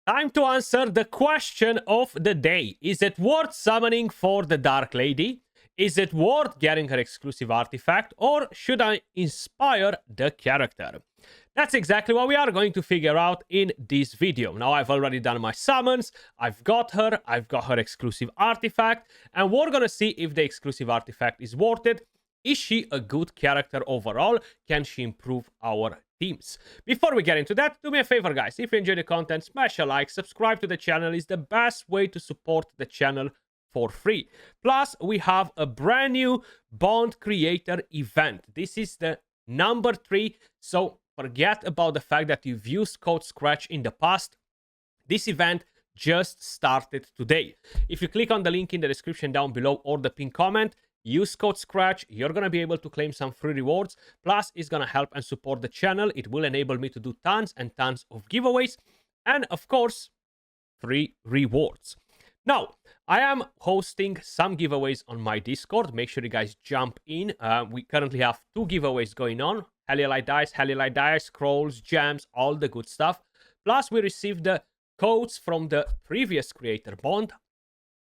Time to answer the question of the day. Is it worth summoning for the Dark Lady? Is it worth getting her exclusive artifact? Or should I inspire the character? That's exactly what we are going to figure out in this video. Now, I've already done my summons. I've got her exclusive artifact. And we're going to see if the exclusive artifact is worth it. Is she a good character overall? Can she improve our teams? Before we get into that, do me a favor, guys. If you enjoy the content, smash a like, subscribe to the channel. Is the best way to support the channel for free. Plus, we have a brand new Bond Creator event. This is the number 3. So forget about the fact that you've used code Skratch in the past. This event just started today. If you click on the link in the description down below or the pinned comment, use code Skratch, you're going to be able to claim some free rewards. Plus, it's going to help and support the channel. It will enable me to do tons and tons of giveaways. And of course, free rewards. Now, I am hosting some giveaways on my Discord. Make sure you guys jump in. We currently have 2 giveaways going on. Halilite Dice, Scrolls, Gems, all the good stuff. Plus, we received the codes from the previous creator Bond,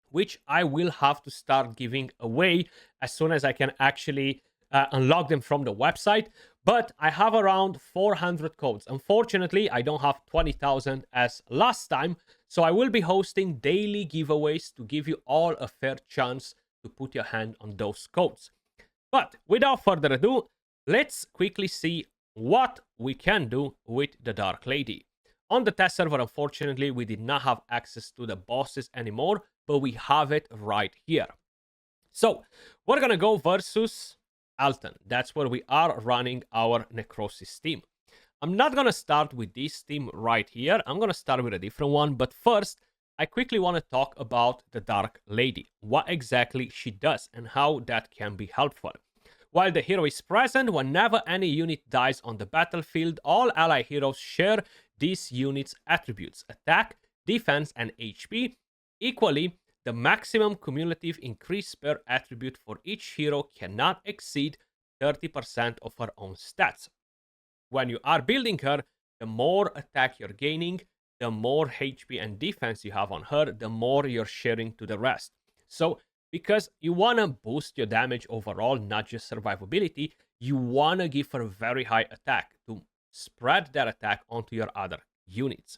which I will have to start giving away as soon as I can actually unlock them from the website. But I have around 400 codes. Unfortunately, I don't have 20,000 as last time. So I will be hosting daily giveaways to give you all a fair chance to put your hand on those codes. But without further ado, let's quickly see what we can do with the Dark Lady. On the test server, unfortunately, we did not have access to the bosses anymore, but we have it right here. So we're going to go versus Alton. That's where we are running our Necrosis team. I'm not going to start with this team right here. I'm going to start with a different one. But first, I quickly want to talk about the Dark Lady. What exactly she does and how that can be helpful. While the hero is present, whenever any unit dies on the battlefield, all ally heroes share this unit's attributes: attack, defense, and HP. Equally, the maximum cumulative increase per attribute for each hero cannot exceed 30% of her own stats. When you are building her, the more attack you're gaining, the more HP and defense you have on her, the more you're sharing to the rest. So, because you want to boost your damage overall, not just survivability, you want to give her very high attack to spread that attack onto your other units.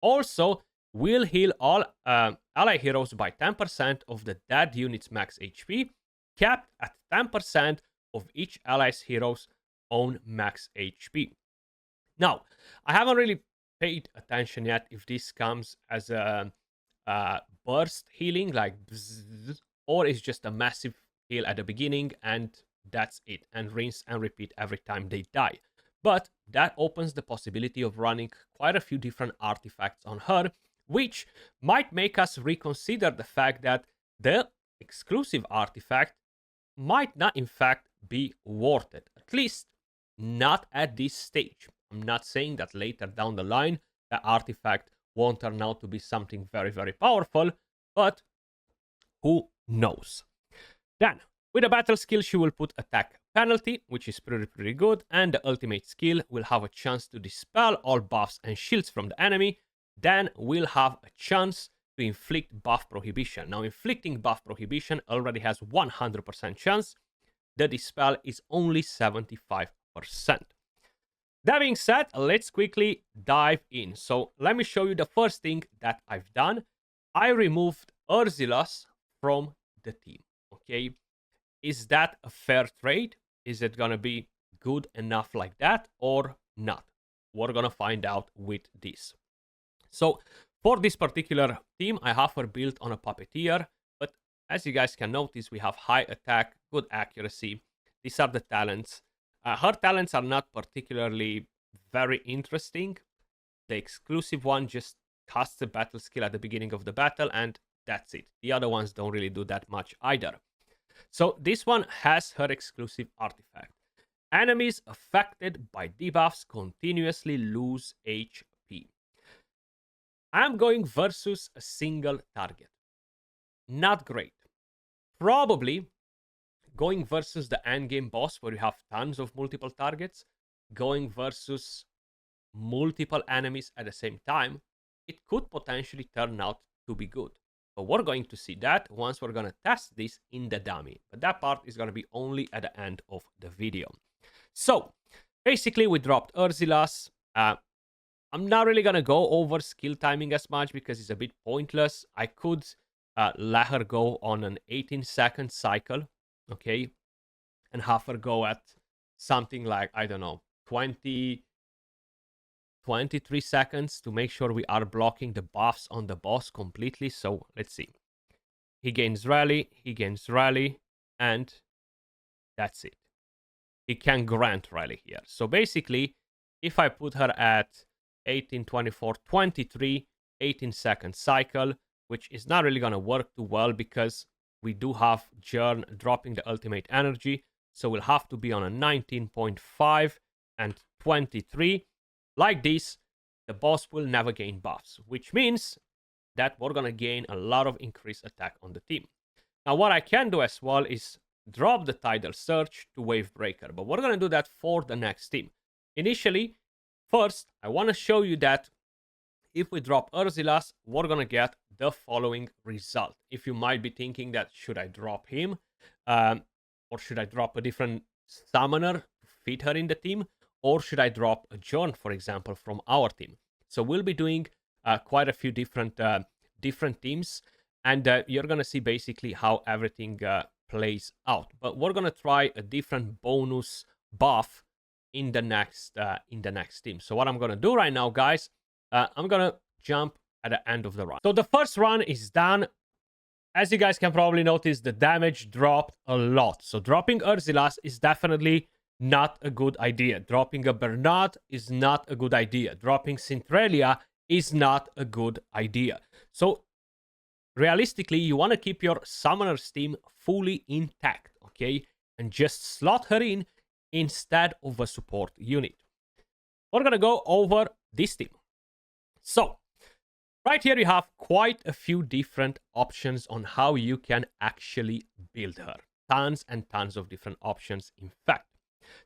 Also, will heal all ally heroes by 10% of the dead unit's max HP, capped at 10% of each ally's hero's own max HP. Now, I haven't really paid attention yet if this comes as a burst healing, like bzzz, or it's just a massive heal at the beginning and that's it, and rinse and repeat every time they die. But that opens the possibility of running quite a few different artifacts on her, which might make us reconsider the fact that the exclusive artifact might not in fact be worth it. At least not at this stage. I'm not saying that later down the line the artifact won't turn out to be something very, very powerful, but who knows. Then, with a battle skill, she will put attack penalty, which is pretty good, and the ultimate skill will have a chance to dispel all buffs and shields from the enemy. Then we'll have a chance to inflict buff prohibition. Now, inflicting buff prohibition already has 100% chance. The dispel is only 75%. That being said, let's quickly dive in. So let me show you the first thing that I've done. I removed Urzilas from the team. Okay, is that a fair trade? Is it gonna be good enough like that or not? We're gonna find out with this. So for this particular team, I have her built on a puppeteer, but as you guys can notice, we have high attack, good accuracy. These are the talents. Her talents are not particularly very interesting. The exclusive one just casts a battle skill at the beginning of the battle, and that's it. The other ones don't really do that much either. So this one has her exclusive artifact. Enemies affected by debuffs continuously lose HP. I'm going versus a single target. Not great. Probably going versus the endgame boss where you have tons of multiple targets. Going versus multiple enemies at the same time. it could potentially turn out to be good. But we're going to see that once we're going to test this in the dummy. But that part is going to be only at the end of the video. So, basically, we dropped Urzilas. I'm not really going to go over skill timing as much because it's a bit pointless. I could let her go on an 18-second cycle, okay? And have her go at something like, I don't know, 23 seconds to make sure we are blocking the buffs on the boss completely. So let's see. He gains rally, and that's it. He can grant rally here. So basically, if I put her at 18, 24, 23, 18-second cycle, which is not really going to work too well because we do have Jern dropping the ultimate energy. So we'll have to be on a 19.5 and 23. Like this, the boss will never gain buffs, which means that we're going to gain a lot of increased attack on the team. Now, what I can do as well is drop the Tidal Surge to Wave Breaker, but we're going to do that for the next team. Initially, first, I want to show you that if we drop Urzilas, we're going to get the following result. If you might be thinking that, should I drop him? Or should I drop a different summoner to fit her in the team? Or should I drop a Jorn, for example, from our team? So we'll be doing quite a few different teams. And you're going to see basically how everything plays out. But we're going to try a different bonus buff in the next team. So what I'm going to do right now, guys, I'm going to jump at the end of the run. So the first run is done. As you guys can probably notice, the damage dropped a lot. So dropping Urzilas is definitely not a good idea. Dropping a Bernard is not a good idea. Dropping Centralia is not a good idea. So realistically, you want to keep your Summoner's team fully intact, okay? And just slot her in instead of a support unit. We're going to go over this team. So, right here you have quite a few different options on how you can actually build her. Tons and tons of different options, in fact.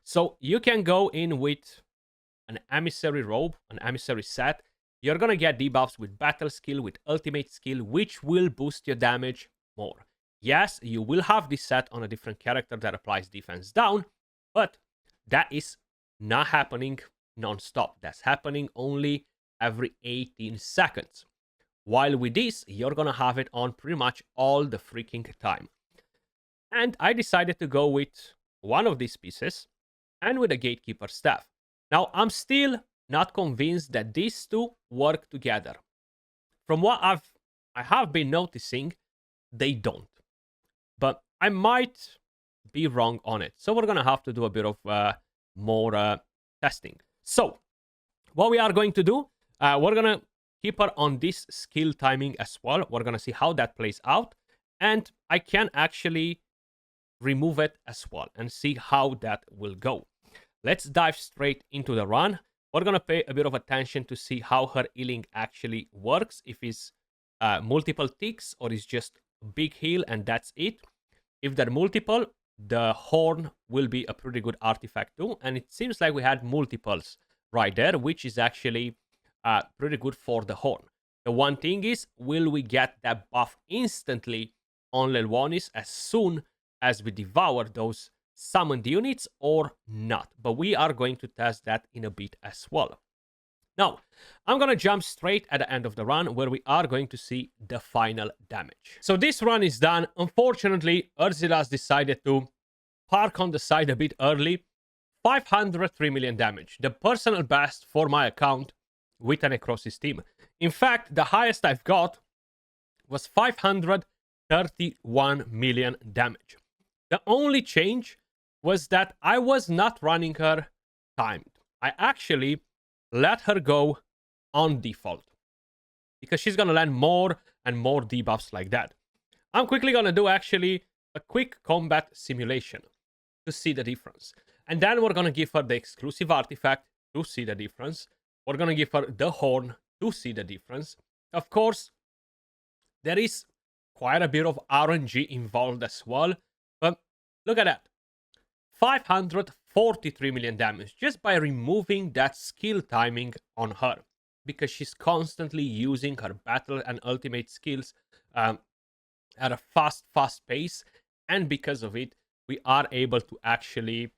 So, you can go in with an Emissary robe, an Emissary set. You're going to get debuffs with battle skill, with ultimate skill, which will boost your damage more. Yes, you will have this set on a different character that applies defense down, but that is not happening non-stop. That's happening only every 18 seconds. While with this, you're going to have it on pretty much all the freaking time. And I decided to go with one of these pieces and with a Gatekeeper staff. Now, I'm still not convinced that these two work together. From what I have been noticing, they don't. But I might be wrong on it. So we're going to have to do a bit of more testing. So what we are going to do, we're going to keep her on this skill timing as well. We're going to see how that plays out. And I can actually remove it as well and see how that will go. Let's dive straight into the run. We're going to pay a bit of attention to see how her healing actually works. If it's multiple ticks or it's just a big heal and that's it. If they're multiple, the horn will be a pretty good artifact too. And it seems like we had multiples right there, which is actually pretty good for the horn. The one thing is, will we get that buff instantly on Lelwonis as soon as we devour those summoned units or not? But we are going to test that in a bit as well. Now, I'm going to jump straight at the end of the run where we are going to see the final damage. So this run is done. Unfortunately, Urzilas decided to park on the side a bit early. 503 million damage. The personal best for my account with a Necrosis team. In fact, the highest I've got was 531 million damage. The only change was that I was not running her timed. I actually let her go on default because she's going to land more and more debuffs like that. I'm quickly going to do actually a quick combat simulation to see the difference. And then we're going to give her the exclusive artifact to see the difference. We're going to give her the horn to see the difference. Of course, there is quite a bit of RNG involved as well. But look at that. 543 million damage just by removing that skill timing on her. because she's constantly using her battle and ultimate skills at a fast pace. And because of it, we are able to actually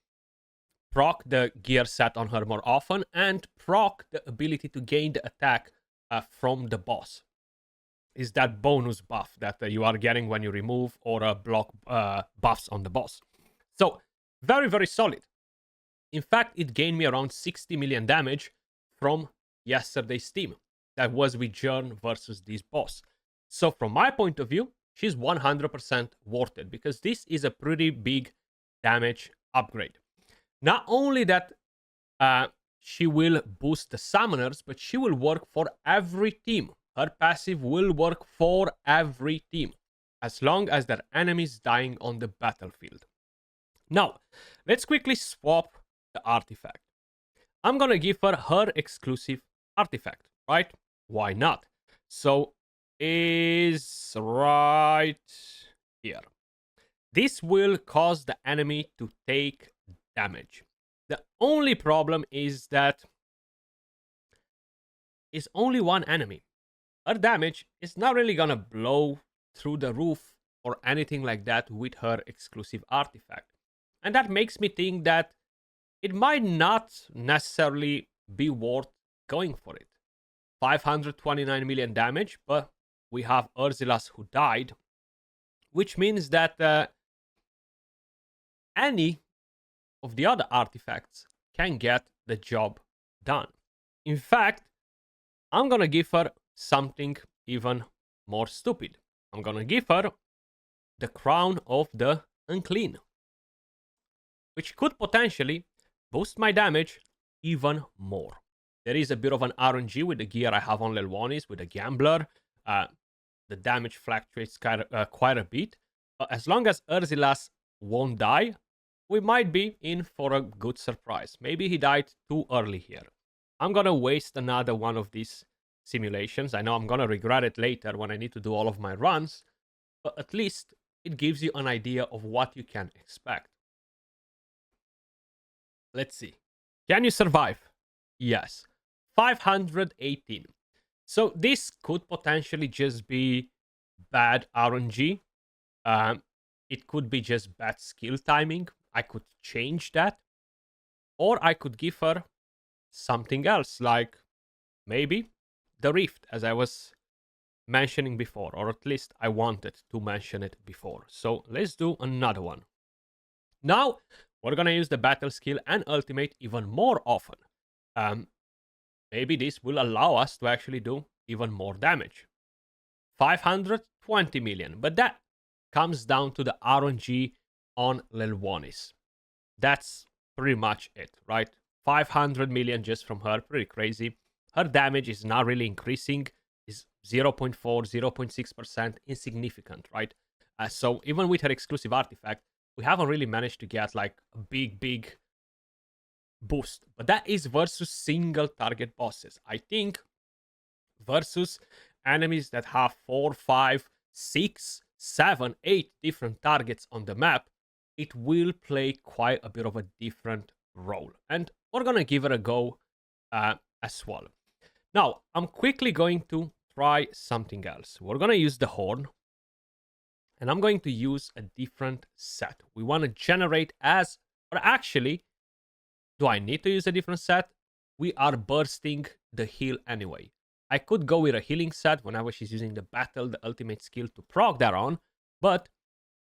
proc the gear set on her more often and proc the ability to gain the attack from the boss. Is that bonus buff that you are getting when you remove or block buffs on the boss. So, very, very solid. In fact, it gained me around 60 million damage from yesterday's team. That was with Jern versus this boss. So, from my point of view, she's 100% worth it because this is a pretty big damage upgrade. Not only that she will boost the summoners, but she will work for every team. Her passive will work for every team, as long as their enemies dying on the battlefield. Now, let's quickly swap the artifact. I'm gonna give her exclusive artifact, right? Why not? So, is right here. This will cause the enemy to take damage. The only problem is that it's only one enemy. Her damage is not really gonna blow through the roof or anything like that with her exclusive artifact. And that makes me think that it might not necessarily be worth going for it. 529 million damage, but we have Urzilas who died, which means that any of the other artifacts can get the job done. In fact, I'm gonna give her something even more stupid. I'm gonna give her the Crown of the Unclean, which could potentially boost my damage even more. There is a bit of an RNG with the gear I have on Lelwanis, with the Gambler. The damage fluctuates quite a bit. But as long as Urzilas won't die, we might be in for a good surprise. Maybe he died too early here. I'm gonna waste another one of these simulations. I know I'm gonna regret it later when I need to do all of my runs, but at least it gives you an idea of what you can expect. Let's see. Can you survive? Yes. 518. So this could potentially just be bad RNG. It could be just bad skill timing. I could change that. Or I could give her something else, like maybe the Rift, as I was mentioning before, or at least I wanted to mention it before. So let's do another one. Now, we're gonna use the battle skill and ultimate even more often. Maybe this will allow us to actually do even more damage. 520 million, but that comes down to the RNG on Lelwanis. That's pretty much it, right? 500 million just from her, pretty crazy. Her damage is not really increasing, is 0.4, 0.6%, insignificant, right? So even with her exclusive artifact, we haven't really managed to get like a big boost. But that is versus single target bosses. I think versus enemies that have 4, 5, 6, 7, 8 different targets on the map, it will play quite a bit of a different role. And we're gonna give it a go as well. Now, I'm quickly going to try something else. We're gonna use the horn. And I'm going to use a different set. We want to generate as, or actually, do I need to use a different set? We are bursting the heal anyway. I could go with a healing set whenever she's using the battle, the ultimate skill to proc that on, but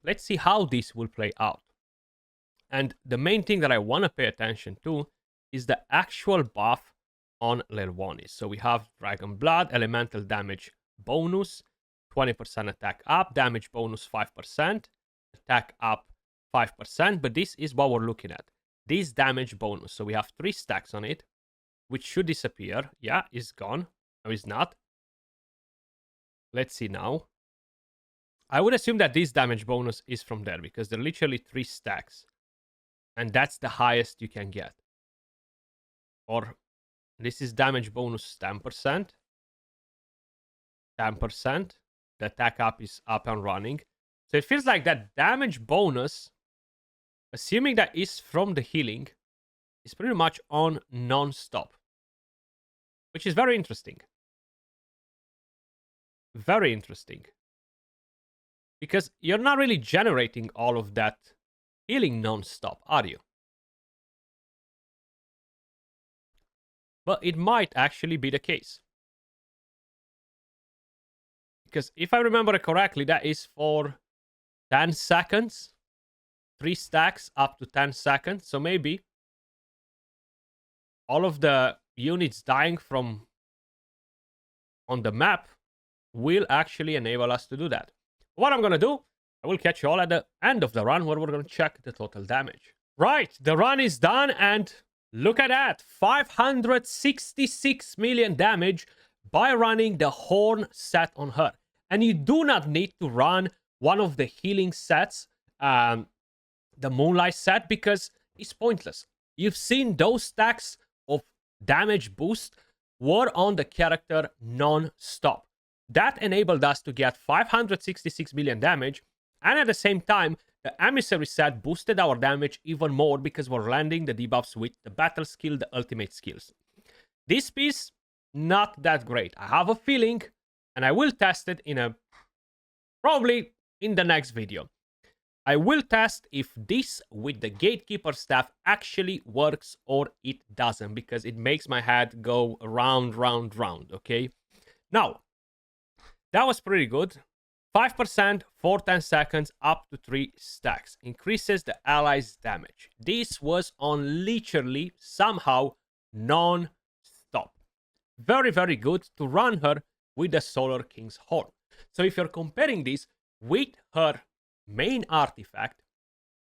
let's see how this will play out. And the main thing that I want to pay attention to is the actual buff on Lelwanis. So we have Dragon Blood, elemental damage bonus, 20% attack up, damage bonus 5%, attack up 5%, but this is what we're looking at. This damage bonus, so we have 3 stacks on it, which should disappear. Yeah, it's gone. No, it's not. Let's see now. I would assume that this damage bonus is from there, because they're literally 3 stacks. And that's the highest you can get. Or, this is damage bonus 10%. 10%. The attack up is up and running. So it feels like that damage bonus, assuming that is from the healing, is pretty much on non-stop. which is very interesting. Very interesting. Because you're not really generating all of that healing non-stop, are you? But it might actually be the case. Because if I remember correctly, that is for 10 seconds. 3 stacks up to 10 seconds. So maybe all of the units dying from on the map will actually enable us to do that. What I'm going to do, I will catch you all at the end of the run where we're going to check the total damage. Right, the run is done and look at that. 566 million damage by running the Horn set on her. And you do not need to run one of the healing sets, the Moonlight set, because it's pointless. You've seen those stacks of damage boost were on the character non-stop. That enabled us to get 566 million damage, and at the same time, the Emissary set boosted our damage even more because we're landing the debuffs with the battle skill, the ultimate skills. This piece, not that great. I have a feeling, and I will test it probably in the next video. I will test if this with the Gatekeeper staff actually works or it doesn't, because it makes my head go round, okay? Now, that was pretty good. 5% for 10 seconds up to 3 stacks. Increases the allies' damage. This was on literally somehow non-stop. Very, very good to run her with the Solar King's Horn. So if you're comparing this with her main artifact,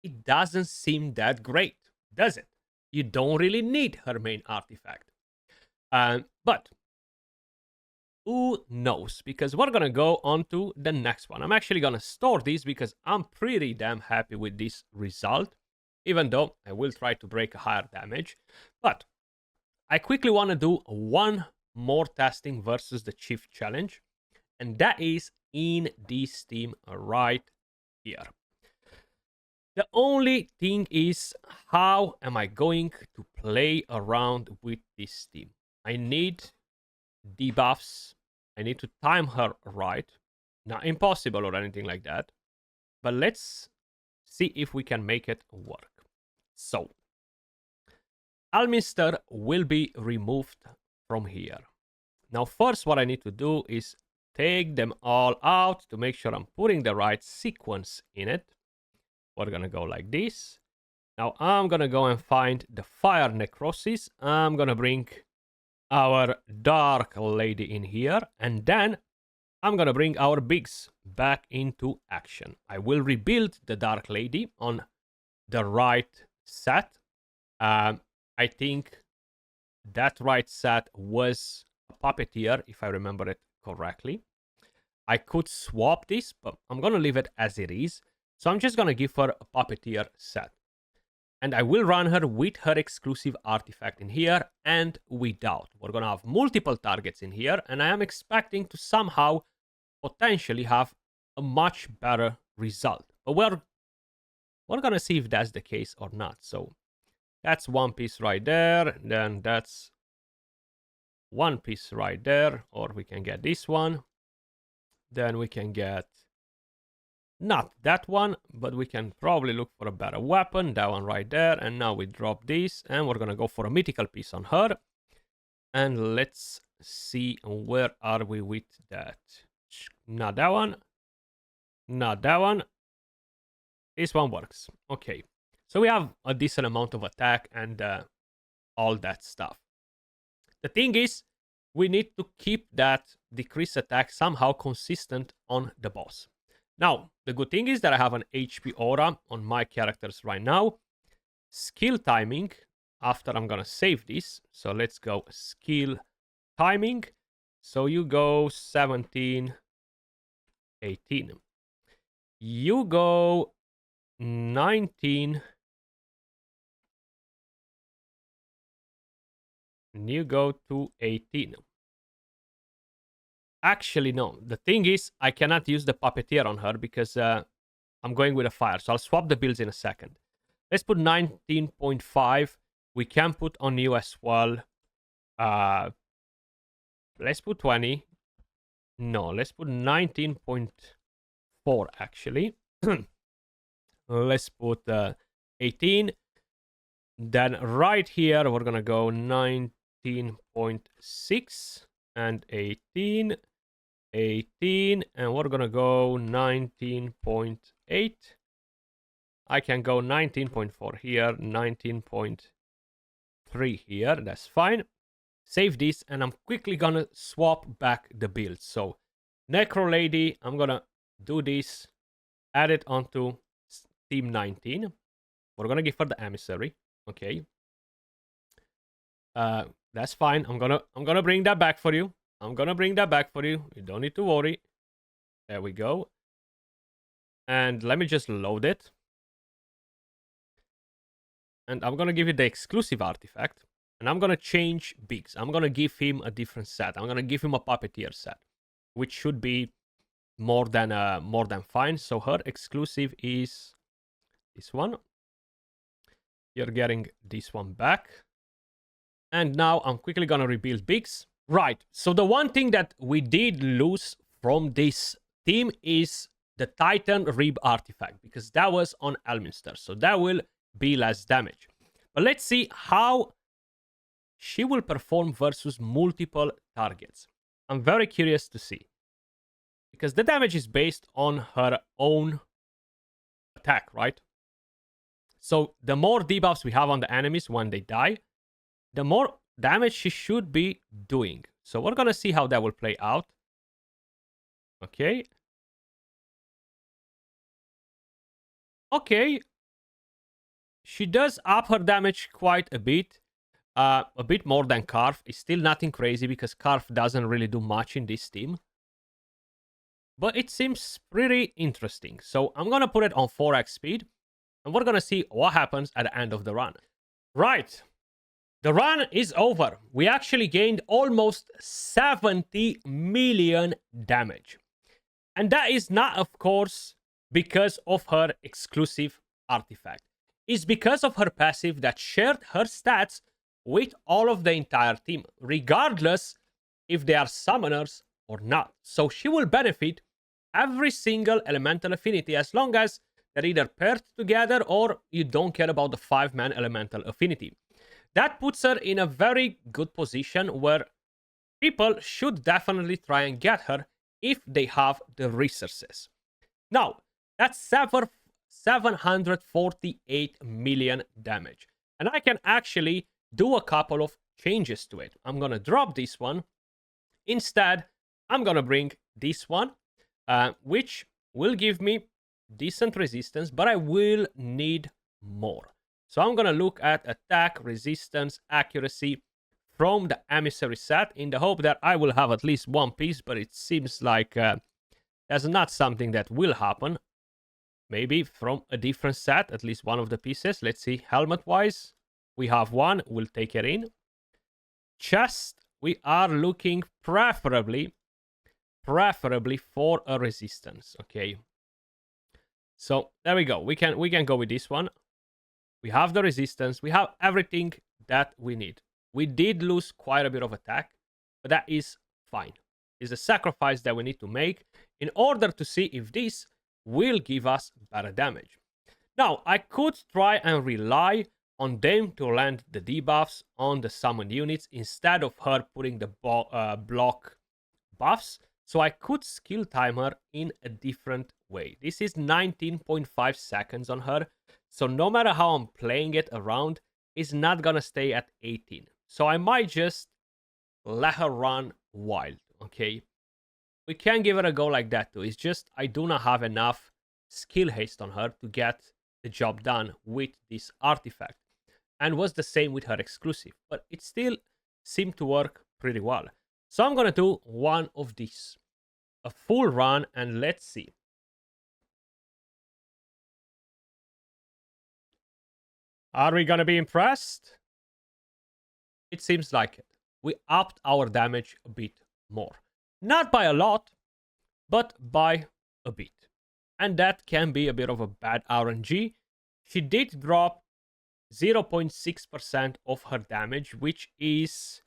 it doesn't seem that great, does it? You don't really need her main artifact. But who knows? Because we're going to go on to the next one. I'm actually going to store these because I'm pretty damn happy with this result, even though I will try to break a higher damage. But I quickly want to do one more testing versus the Chief Challenge, and that is in this team right here. The only thing is, how am I going to play around with this team? I need debuffs. I need to time her right. Not impossible or anything like that, but let's see if we can make it work. So, Alminster will be removed from here. Now, first what I need to do is take them all out to make sure I'm putting the right sequence in it. We're gonna go like this. Now I'm gonna go and find the Fire Necrosis. I'm gonna bring our Dark Lady in here, and then I'm gonna bring our Bigs back into action. I will rebuild the Dark Lady on the right set. I think that right set was a Puppeteer, if I remember it correctly. I could swap this, but I'm gonna leave it as it is. So I'm just gonna give her a Puppeteer set. And I will run her with her exclusive artifact in here and without. We're gonna have multiple targets in here, and I am expecting to somehow potentially have a much better result. But we're gonna see if that's the case or not. So that's one piece right there, then that's one piece right there, or we can get this one. Then we can get not that one, but we can probably look for a better weapon. That one right there. And now we drop this, and we're gonna go for a mythical piece on her. And let's see, where are we with that? Not that one. Not that one. This one works. Okay. So we have a decent amount of attack and all that stuff. The thing is, we need to keep that decreased attack somehow consistent on the boss. Now, the good thing is that I have an HP aura on my characters right now. Skill timing, after I'm gonna save this. So let's go skill timing. So you go 17, 18. You go 19. And you go to 18. Actually, no. The thing is, I cannot use the Puppeteer on her because I'm going with a fire. So I'll swap the builds in a second. Let's put 19.5. We can put on you as well Let's put 20. No, let's put 19.4 actually. Let's put 18. Then right here, we're gonna go 19.6 and 18, 18, and we're gonna go 19.8. I can go 19.4 here, 19.3 here. That's fine. Save this, and I'm quickly gonna swap back the build. So, Necro Lady, I'm gonna do this, add it onto Team 19. We're gonna give her the Emissary. Okay. That's fine. I'm gonna bring that back for you. I'm gonna bring that back for you. You don't need to worry. There we go. And let me just load it. And I'm gonna give you the exclusive artifact. And I'm gonna change Biggs. I'm gonna give him a different set. I'm gonna give him a puppeteer set, which should be more than fine. So her exclusive is this one. You're getting this one back. And now I'm quickly gonna rebuild Biggs. Right, so the one thing that we did lose from this team is the Titan Rib artifact, because that was on Elminster, so that will be less damage. But let's see how she will perform versus multiple targets. I'm very curious to see, because the damage is based on her own attack, right? So the more debuffs we have on the enemies when they die, the more damage she should be doing. So we're gonna see how that will play out. Okay. Okay. She does up her damage quite a bit more than Karf. It's still nothing crazy because Karf doesn't really do much in this team. But it seems pretty interesting. So I'm gonna put it on 4x speed, and we're gonna see what happens at the end of the run. Right. The run is over. We actually gained almost 70 million damage. And that is not, of course, because of her exclusive artifact. It's because of her passive that shared her stats with all of the entire team, regardless if they are summoners or not. So she will benefit every single elemental affinity as long as they're either paired together or you don't care about the 5-man elemental affinity. That puts her in a very good position where people should definitely try and get her if they have the resources. Now, that's 748 million damage. And I can actually do a couple of changes to it. I'm going to drop this one. Instead, I'm going to bring this one, which will give me decent resistance, but I will need more. So I'm going to look at attack, resistance, accuracy from the Emissary set in the hope that I will have at least one piece, but it seems like that's not something that will happen. Maybe from a different set, at least one of the pieces. Let's see, helmet-wise, we have one. We'll take it in. Chest, we are looking preferably for a resistance, okay? So there we go. We can go with this one. We have the resistance. We have everything that we need. We did lose quite a bit of attack, but that is fine. It's a sacrifice that we need to make in order to see if this will give us better damage. Now, I could try and rely on them to land the debuffs on the summoned units instead of her putting the block buffs. So I could skill time her in a different way. This is 19.5 seconds on her. So no matter how I'm playing it around, it's not gonna stay at 18. So I might just let her run wild, okay? We can give it a go like that too. It's just I do not have enough skill haste on her to get the job done with this artifact. And was the same with her exclusive, but it still seemed to work pretty well. So I'm gonna do one of these, a full run, and let's see. Are we gonna be impressed? It seems like it. We upped our damage a bit more. Not by a lot, but by a bit. And that can be a bit of a bad RNG. She did drop 0.6% of her damage, which is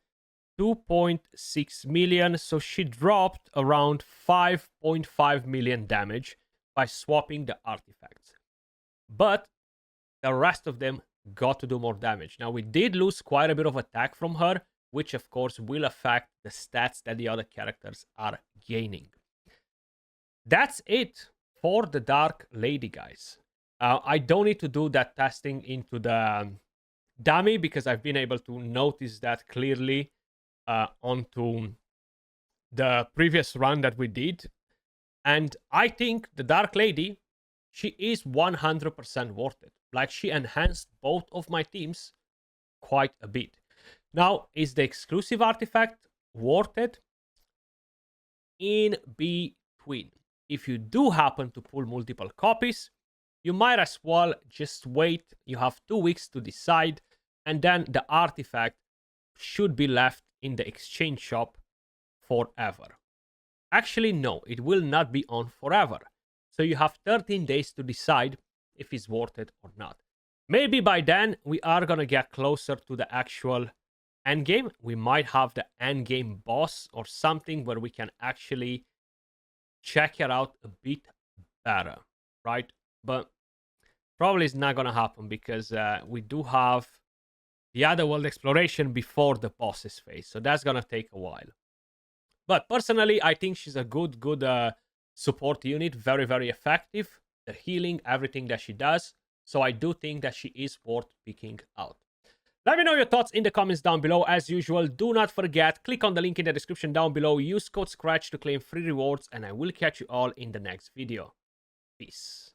2.6 million, so she dropped around 5.5 million damage by swapping the artifacts. But the rest of them got to do more damage. Now, we did lose quite a bit of attack from her, which of course will affect the stats that the other characters are gaining. That's it for the Dark Lady, guys. I don't need to do that testing into the dummy because I've been able to notice that clearly onto the previous run that we did. And I think the Dark Lady, she is 100% worth it. Like, she enhanced both of my teams quite a bit. Now, is the exclusive artifact worth it? In between. If you do happen to pull multiple copies, you might as well just wait. You have 2 weeks to decide, and then the artifact should be left in the exchange shop forever. Actually, no, it will not be on forever. So you have 13 days to decide if it's worth it or not. Maybe by then we are gonna get closer to the actual endgame. We might have the endgame boss or something where we can actually check it out a bit better, right? But probably it's not gonna happen because we do have the other world exploration before the bosses phase, so that's gonna take a while. But personally, I think she's a good support unit, very, very effective. The healing, everything that she does. So I do think that she is worth picking out. Let me know your thoughts in the comments down below. As usual, do not forget, click on the link in the description down below. Use code Skratch to claim free rewards, and I will catch you all in the next video. Peace.